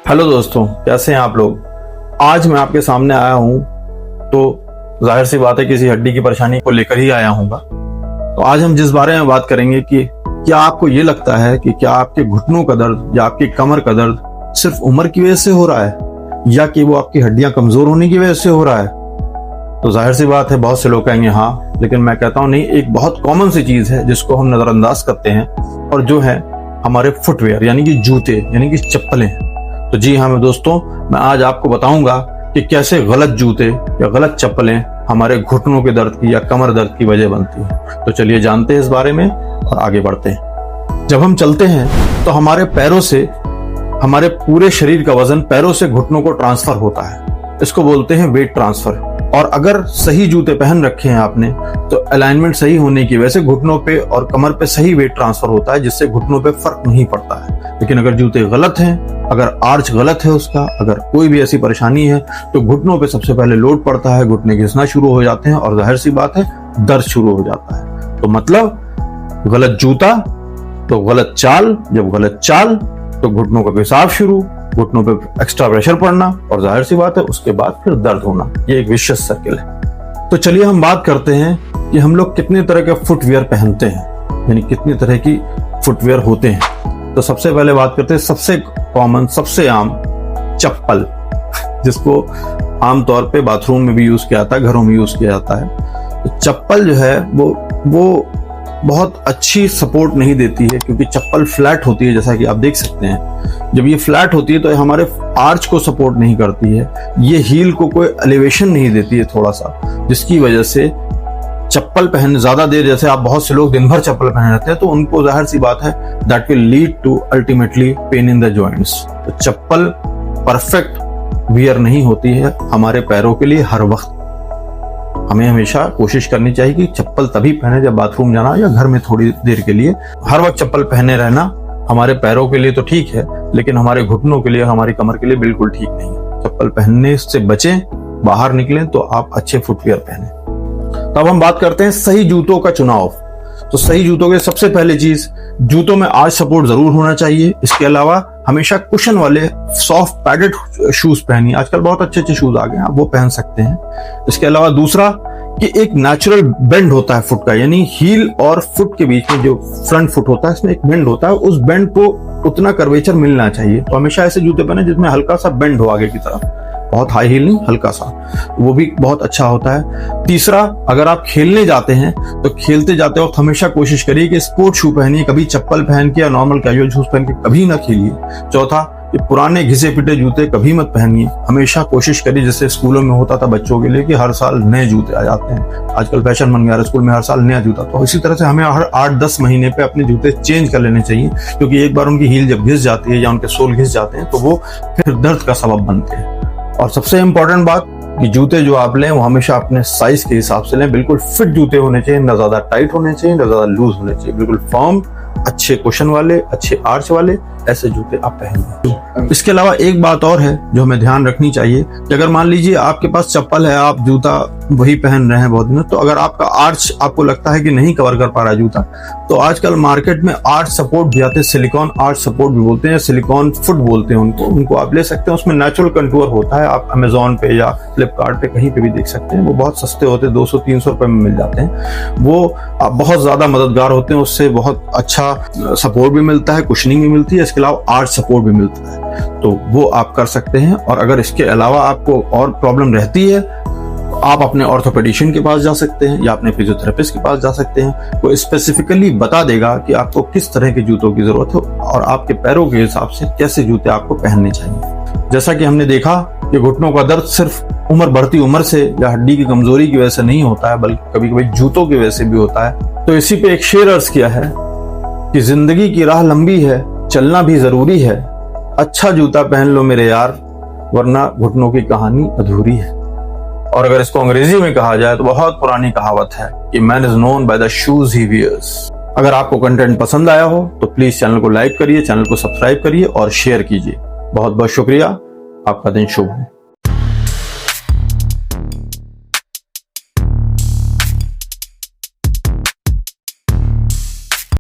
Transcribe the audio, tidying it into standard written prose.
Hello दोस्तों, कैसे हैं आप लोग। आज मैं आपके सामने आया हूं तो जाहिर सी बात है किसी हड्डी की परेशानी को लेकर ही आया हूंगा। तो आज हम जिस बारे में बात करेंगे कि क्या आपको ये लगता है कि क्या आपके घुटनों का दर्द या आपकी कमर का दर्द सिर्फ उम्र की वजह से हो रहा है या कि वो आपकी हड्डियां कमजोर होने की वजह से हो रहा है। तो जाहिर सी बात है बहुत से लोग कहेंगे हाँ, लेकिन मैं कहता हूं नहीं, एक बहुत कॉमन सी चीज है जिसको हम नजरअंदाज करते हैं और जो है हमारे फुटवेयर यानी कि जूते यानी कि चप्पलें। तो जी हाँ मैं दोस्तों, मैं आज आपको बताऊंगा कि कैसे गलत जूते या गलत चप्पलें हमारे घुटनों के दर्द की या कमर दर्द की वजह बनती है। तो चलिए जानते हैं इस बारे में और आगे बढ़ते हैं। जब हम चलते हैं तो हमारे पैरों से हमारे पूरे शरीर का वजन पैरों से घुटनों को ट्रांसफर होता है। इसको बोलते हैं वेट ट्रांसफर। और अगर सही जूते पहन रखे हैं आपने तो अलाइनमेंट सही होने की वजह से घुटनों पे और कमर पे सही वेट ट्रांसफर होता है, जिससे घुटनों पे फर्क नहीं पड़ता है। लेकिन अगर जूते गलत हैं, अगर आर्च गलत है उसका, अगर कोई भी ऐसी परेशानी है तो घुटनों पे सबसे पहले लोड पड़ता है, घुटने घिसना शुरू हो जाते हैं और जाहिर सी बात है दर्द शुरू हो जाता है। तो मतलब गलत जूता तो गलत चाल, जब गलत चाल तो घुटनों का पेशाब शुरू, घुटनों पे एक्स्ट्रा प्रेशर पड़ना और जाहिर सी बात है उसके बाद फिर दर्द होना। ये एक विशिष्ट सर्किल है। तो चलिए हम बात करते हैं कि हम लोग कितने तरह के फुटवेयर पहनते हैं, यानी कितनी तरह की फुटवेयर होते हैं। तो सबसे पहले बात करते हैं सबसे कॉमन, सबसे आम चप्पल, जिसको आमतौर पे बाथरूम में भी यूज किया जाता है, घरों में यूज किया जाता है। तो चप्पल जो है वो बहुत अच्छी सपोर्ट नहीं देती है क्योंकि चप्पल फ्लैट होती है, जैसा कि आप देख सकते हैं। जब ये फ्लैट होती है तो हमारे आर्च को सपोर्ट नहीं करती है, ये हील को कोई एलिवेशन नहीं देती है थोड़ा सा, जिसकी वजह से चप्पल पहनने ज्यादा देर, जैसे आप बहुत से लोग दिन भर चप्पल पहने रहते हैं तो उनको जाहिर सी बात है that will lead to ultimately pain in the joints. तो चप्पल परफेक्ट वियर नहीं होती है हमारे पैरों के लिए हर वक्त। हमें हमेशा कोशिश करनी चाहिए कि चप्पल तभी पहने जब बाथरूम जाना या घर में थोड़ी देर के लिए। हर वक्त चप्पल पहने रहना हमारे पैरों के लिए तो ठीक है, लेकिन हमारे घुटनों के लिए, हमारी कमर के लिए बिल्कुल ठीक नहीं है। चप्पल पहनने से बचें, बाहर निकलें तो आप अच्छे फुटवियर पहने। तब हम बात करते हैं सही जूतों का चुनाव। तो सही जूतों के सबसे पहले चीज, जूतों में आर्च सपोर्ट जरूर होना चाहिए। इसके अलावा हमेशा कुशन वाले सॉफ्ट पैडेड शूज पहनिए। आजकल बहुत अच्छे अच्छे शूज आ गए हैं, आप वो पहन सकते हैं। इसके अलावा दूसरा कि एक नेचुरल बेंड होता है फुट का, यानी हील और फुट के बीच में जो फ्रंट फुट होता है इसमें एक बेंड होता है, उस बेंड को उतना कर्वेचर मिलना चाहिए। तो हमेशा ऐसे जूते पहने जिसमें हल्का सा बेंड हो आगे की तरफ, बहुत हाई हील नहीं, हल्का सा, वो भी बहुत अच्छा होता है। तीसरा, अगर आप खेलने जाते हैं तो खेलते जाते वक्त हमेशा कोशिश करिए कि स्पोर्ट शू पहनिए, कभी चप्पल पहन के या नॉर्मल कैजुअल शूज पहन के कभी ना खेलिए। चौथा, ये पुराने घिसे पिटे जूते कभी मत पहनिए। हमेशा कोशिश करिए, जैसे स्कूलों में होता था बच्चों के लिए कि हर साल नए जूते आ जाते हैं, आजकल फैशन बन गया है स्कूल में हर साल नया जूता। तो इसी तरह से हमें हर 8-10 महीने पे अपने जूते चेंज कर लेने चाहिए, क्योंकि एक बार उनकी हील जब घिस जाती है या उनके सोल घिस जाते हैं तो वो फिर दर्द का सबब बनते हैं। और सबसे इंपॉर्टेंट बात कि जूते जो आप लें वो हमेशा अपने साइज के हिसाब से लें। बिल्कुल फिट जूते होने चाहिए, ना ज्यादा टाइट होने चाहिए ना ज्यादा लूज होने चाहिए, बिल्कुल फर्म, अच्छे कुशन वाले, अच्छे आर्च वाले ऐसे जूते आप पहनें। इसके अलावा एक बात और है जो हमें ध्यान रखनी चाहिए कि अगर मान लीजिए आपके पास चप्पल है, आप जूता वही पहन रहे हैं बहुत दिनों, तो अगर आपका आर्च आपको लगता है कि नहीं कवर कर पा रहा है जूता, तो आजकल मार्केट में आर्च सपोर्ट भी आते हैं, सिलिकॉन आर्च सपोर्ट भी बोलते हैं, सिलिकॉन फुट बोलते हैं उनको आप ले सकते हैं। उसमें नेचुरल कंटूर होता है, आप अमेजोन पे या फ्लिपकार्ट पे कहीं पे भी देख सकते हैं। वो बहुत सस्ते होते हैं, 200-300 रुपए में मिल जाते हैं। वो बहुत ज्यादा मददगार होते हैं, उससे बहुत अच्छा सपोर्ट भी मिलता है, कुशनिंग भी मिलती है, इसके अलावा आर्च सपोर्ट भी मिलता है। तो वो आप कर सकते हैं। और अगर इसके अलावा आपको और प्रॉब्लम रहती है, आप अपने ऑर्थोपेडिशियन के पास जा सकते हैं या अपने फिजियोथेरेपिस्ट के पास जा सकते हैं। वो स्पेसिफिकली बता देगा कि आपको किस तरह के जूतों की जरूरत है और आपके पैरों के हिसाब से कैसे जूते आपको पहनने चाहिए। जैसा कि हमने देखा कि घुटनों का दर्द सिर्फ उम्र बढ़ती उम्र से या हड्डी की कमजोरी की वजह से नहीं होता है, बल्कि कभी कभी जूतों की वजह से भी होता है। तो इसी पे एक शेर अर्ज किया है कि जिंदगी की राह लंबी है, चलना भी जरूरी है, अच्छा जूता पहन लो मेरे यार, वरना घुटनों की कहानी अधूरी है। और अगर इसको अंग्रेजी में कहा जाए तो बहुत पुरानी कहावत है कि man is known by the shoes he wears. अगर आपको कंटेंट पसंद आया हो तो प्लीज चैनल को लाइक करिए, चैनल को सब्सक्राइब करिए और शेयर कीजिए। बहुत बहुत शुक्रिया, आपका दिन शुभ हो।